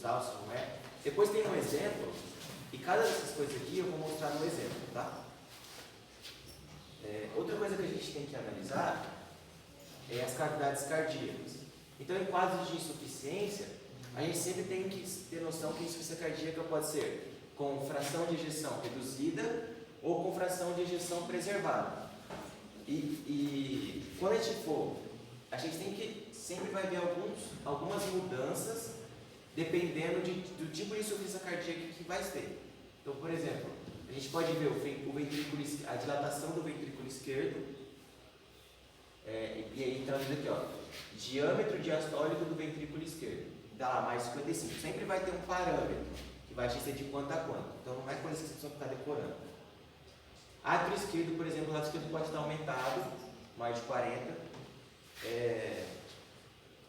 usar, se não é. Depois tem um exemplo, e cada dessas coisas aqui eu vou mostrar no exemplo, tá? Outra coisa que a gente tem que analisar é as cavidades cardíacas. Então, em casos de insuficiência, a gente sempre tem que ter noção que a insuficiência cardíaca pode ser com fração de ejeção reduzida ou com fração de ejeção preservada. E quando a gente for, a gente tem que sempre vai ver algumas mudanças dependendo do tipo de insuficiência cardíaca que vai ter. Então, por exemplo, a gente pode ver o ventrículo, a dilatação do ventrículo esquerdo, e aí entrando aqui, ó, diâmetro diastólico do ventrículo esquerdo, dá lá mais 55. Sempre vai ter um parâmetro que vai ser de quanto a quanto. Então não é coisa que você precisa ficar decorando. Átrio esquerdo, por exemplo, o lado esquerdo pode estar aumentado, mais de 40.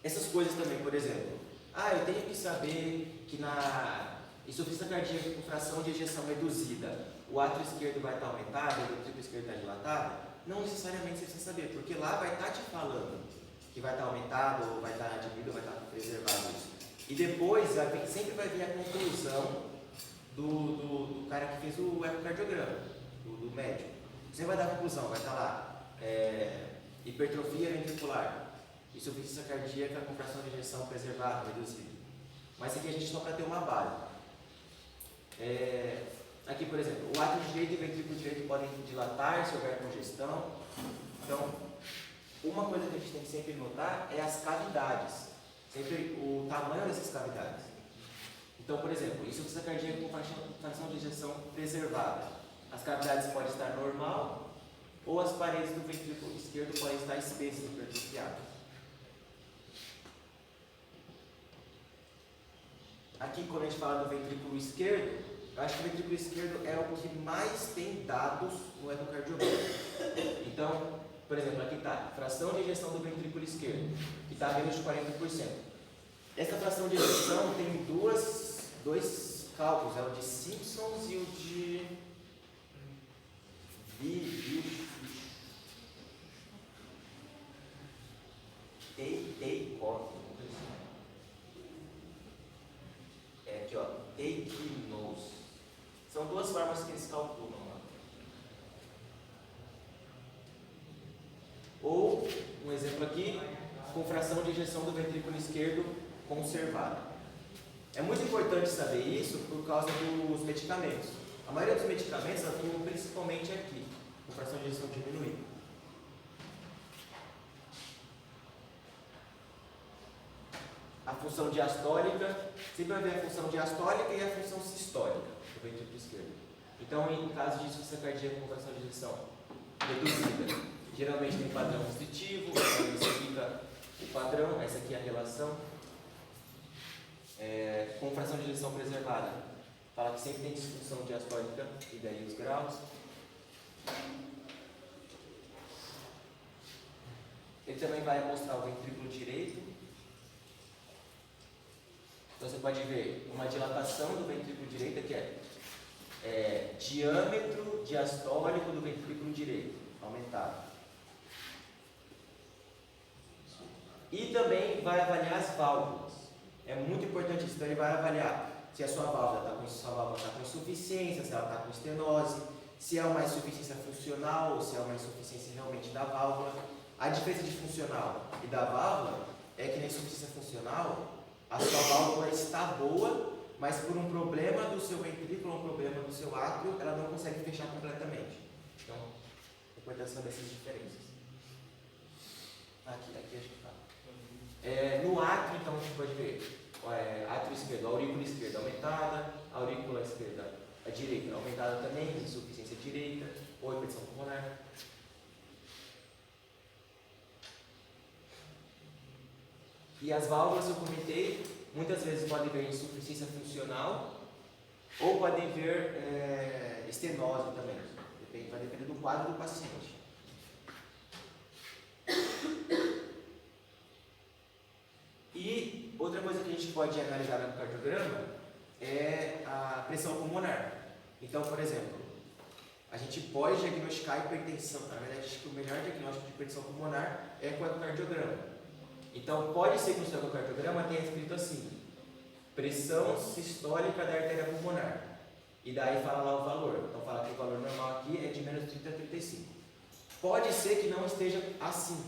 Essas coisas também, por exemplo, eu tenho que saber que na insuficiência cardíaca com fração de ejeção reduzida, o átrio esquerdo vai estar aumentado, o ventrículo esquerdo está dilatado. Não necessariamente você precisa saber, porque lá vai estar te falando que vai estar aumentado, ou vai estar diminuído, ou vai estar preservado isso. E depois sempre vai vir a conclusão do cara que fez o ecocardiograma, do médico. Você vai dar a conclusão, vai estar lá, hipertrofia ventricular, insuficiência cardíaca com fração de ejeção preservada, reduzida. Mas aqui a gente só para ter uma base. Aqui, por exemplo, o átrio direito e o ventrículo direito podem dilatar se houver congestão. Então, uma coisa que a gente tem que sempre notar é as cavidades, sempre o tamanho dessas cavidades. Então, por exemplo, insuficiência cardíaca com fração de ejeção preservada. As cavidades podem estar normal ou as paredes do ventrículo esquerdo podem estar espessas, hipertrofiadas. Aqui, quando a gente fala do ventrículo esquerdo, eu acho que o ventrículo esquerdo é o que mais tem dados no ecocardiograma. Então, por exemplo, aqui está fração de ejeção do ventrículo esquerdo, que está a menos de 40%. Essa fração de ejeção tem dois cálculos, o de Simpsons e o de aqui, ó, Take-Nose. São duas formas que eles calculam lá. Ou, um exemplo aqui, com fração de ejeção do ventrículo esquerdo conservada. É muito importante saber isso por causa dos medicamentos. A maioria dos medicamentos atuam principalmente aqui, com fração de ejeção diminuída. A função diastólica, sempre vai ver a função diastólica e a função sistólica do ventrículo esquerdo. Então, em caso de insuficiência cardíaca com fração de ejeção reduzida, geralmente tem padrão restritivo, então significa o padrão, essa aqui é a relação. Com fração de ejeção preservada, fala que sempre tem disfunção diastólica e daí os graus. Ele também vai mostrar o ventrículo direito. Então você pode ver uma dilatação do ventrículo direito, que é diâmetro diastólico do ventrículo direito, aumentado. E também vai avaliar as válvulas. É muito importante isso. Então ele vai avaliar se a sua válvula está com insuficiência, se ela está com estenose, se é uma insuficiência funcional ou se é uma insuficiência realmente da válvula. A diferença de funcional e da válvula é que na insuficiência funcional a sua válvula está boa, mas por um problema do seu ventrículo, um problema do seu átrio, ela não consegue fechar completamente. Então, é importante saber essas diferenças. Aqui acho que fala. No átrio, então, a gente pode ver átrio esquerdo, a aurícula esquerda aumentada, a aurícula esquerda, a direita aumentada também, insuficiência direita, ou hipertensão pulmonar. E as válvulas, eu comentei, muitas vezes podem ver insuficiência funcional ou podem ver estenose também. Vai depender do quadro do paciente. E outra coisa que a gente pode analisar no cardiograma é a pressão pulmonar. Então, por exemplo, a gente pode diagnosticar hipertensão. Na verdade, acho que o melhor diagnóstico de hipertensão pulmonar é com o ecocardiograma. Então, pode ser que no seu ecocardiograma tenha escrito assim: pressão sistólica da artéria pulmonar. E daí fala lá o valor. Então fala que o valor normal aqui é de menos 30 a 35. Pode ser que não esteja assim.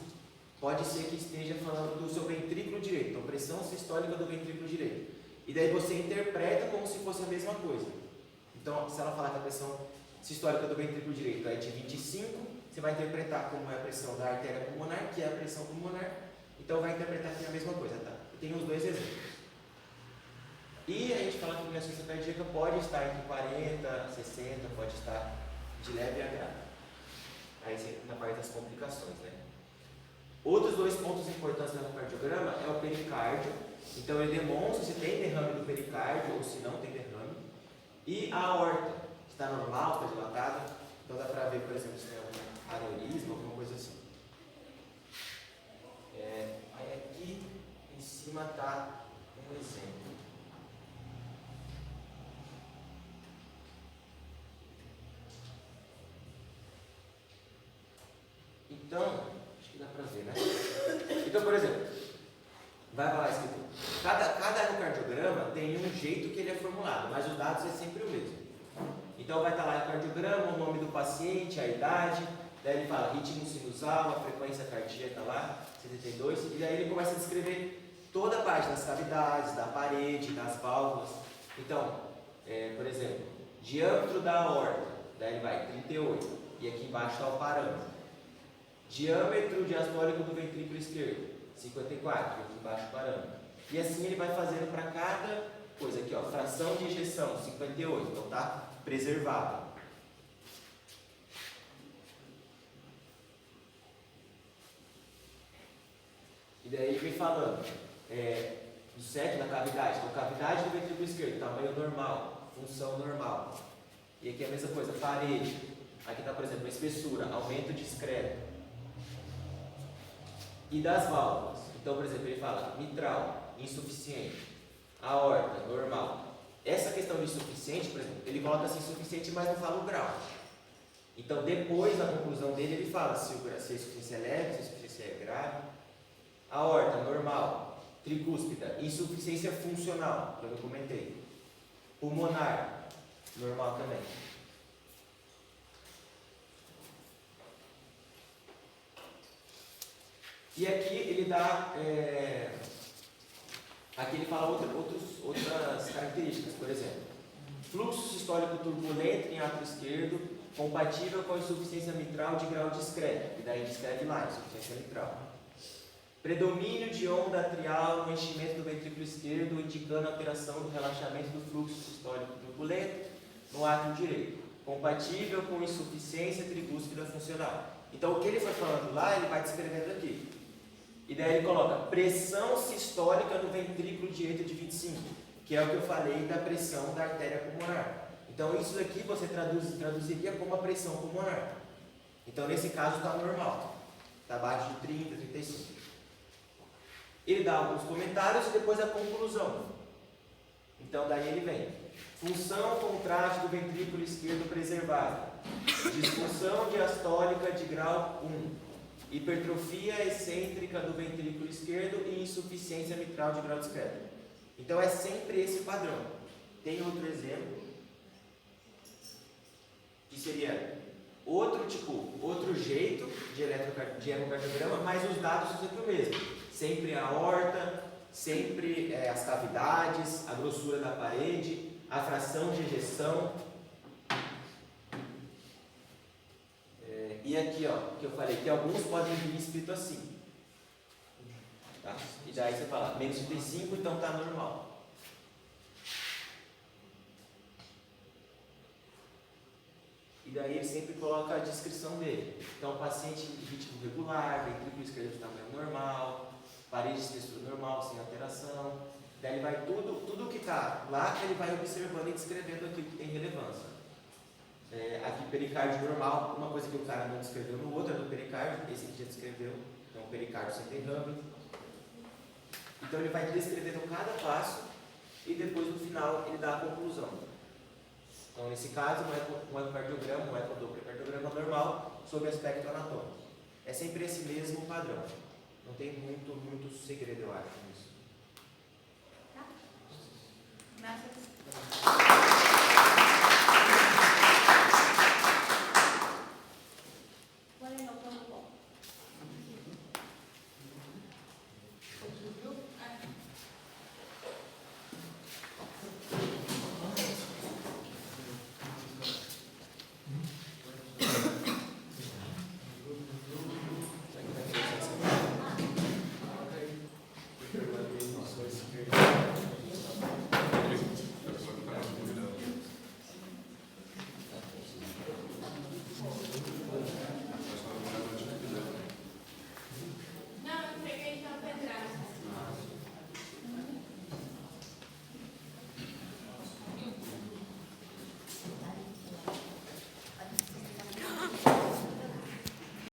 Pode ser que esteja falando do seu ventrículo direito. Então, pressão sistólica do ventrículo direito. E daí você interpreta como se fosse a mesma coisa. Então, se ela falar que a pressão sistólica do ventrículo direito é de 25, você vai interpretar como é a pressão da artéria pulmonar, que é a pressão pulmonar. Então, vai interpretar que é a mesma coisa, tá? Tem os dois exemplos. E a gente fala que a insuficiência cardíaca pode estar entre 40, 60, pode estar de leve a grave. Aí na parte das complicações, né? Outros dois pontos importantes do ecocardiograma é o pericárdio. Então ele demonstra se tem derrame do pericárdio ou se não tem derrame. E a aorta, se está normal, está dilatada. Então dá para ver, por exemplo, se tem algum aneurisma, alguma coisa assim. Aí aqui em cima está um exemplo. Então, acho que dá para ver, né? Então, por exemplo, vai falar escrito, cada ecocardiograma tem um jeito que ele é formulado, mas os dados é sempre o mesmo. Então vai estar lá ecocardiograma, o nome do paciente, a idade, daí ele fala ritmo sinusal, a frequência cardíaca lá, 72, e daí ele começa a descrever toda a parte das cavidades, da parede, das válvulas. Então, por exemplo, diâmetro da aorta, daí ele vai 38, e aqui embaixo está o parâmetro. Diâmetro diastólico do ventrículo esquerdo, 54, aqui embaixo o parâmetro. E assim ele vai fazendo para cada coisa. Aqui, ó, fração de ejeção, 58, então tá preservado. E daí ele vem falando do set da cavidade. Então, cavidade do ventrículo esquerdo, tamanho normal, função normal. E aqui é a mesma coisa, parede. Aqui está, por exemplo, a espessura, aumento discreto. E das válvulas. Então, por exemplo, ele fala mitral, insuficiente. Aorta, normal. Essa questão de insuficiente, por exemplo, ele coloca assim insuficiente, mas não fala o grau. Então, depois, na conclusão dele, ele fala se a insuficiência é leve, se a insuficiência é grave. Aorta, normal. Tricúspida, insuficiência funcional, que eu comentei. Pulmonar, normal também. E aqui ele dá, aqui ele fala outras características, por exemplo, fluxo sistólico turbulento em ato esquerdo, compatível com a insuficiência mitral de grau discreto, e daí descreve lá, insuficiência mitral. Predomínio de onda atrial no enchimento do ventrículo esquerdo, indicando alteração do relaxamento do fluxo sistólico turbulento no ato direito, compatível com insuficiência tricúspida funcional. Então o que ele foi falando lá, ele vai descrevendo aqui. E daí ele coloca pressão sistólica no ventrículo direito de 25, que é o que eu falei da pressão da artéria pulmonar. Então isso aqui você traduziria como a pressão pulmonar. Então nesse caso está normal, está abaixo de 30, 35. Ele dá alguns comentários e depois a conclusão. Então daí ele vem. Função contrátil do ventrículo esquerdo preservada. Disfunção diastólica de grau 1. Hipertrofia excêntrica do ventrículo esquerdo e insuficiência mitral de grau discreto. Então é sempre esse padrão. Tem outro exemplo, que seria outro jeito de ecocardiograma, mas os dados são sempre o mesmo. Sempre a aorta, sempre as cavidades, a grossura da parede, a fração de ejeção. E aqui, ó, que eu falei, que alguns podem vir escrito assim. Tá? E daí você fala, menos 35, então tá normal. E daí ele sempre coloca a descrição dele. Então, paciente de ritmo regular, ventrículo esquerdo de tamanho normal, parede de espessura normal, sem alteração. Daí ele vai tudo que está lá, ele vai observando e descrevendo aquilo que tem relevância. Aqui pericárdio normal, uma coisa que o cara não descreveu no outro é do pericárdio, esse aqui já descreveu, então pericárdio sem derrame. Então ele vai descrevendo cada passo e depois no final ele dá a conclusão. Então nesse caso um ecocardiograma, um ecodopplercardiograma normal sob aspecto anatômico. É sempre esse mesmo padrão, não tem muito segredo eu acho nisso.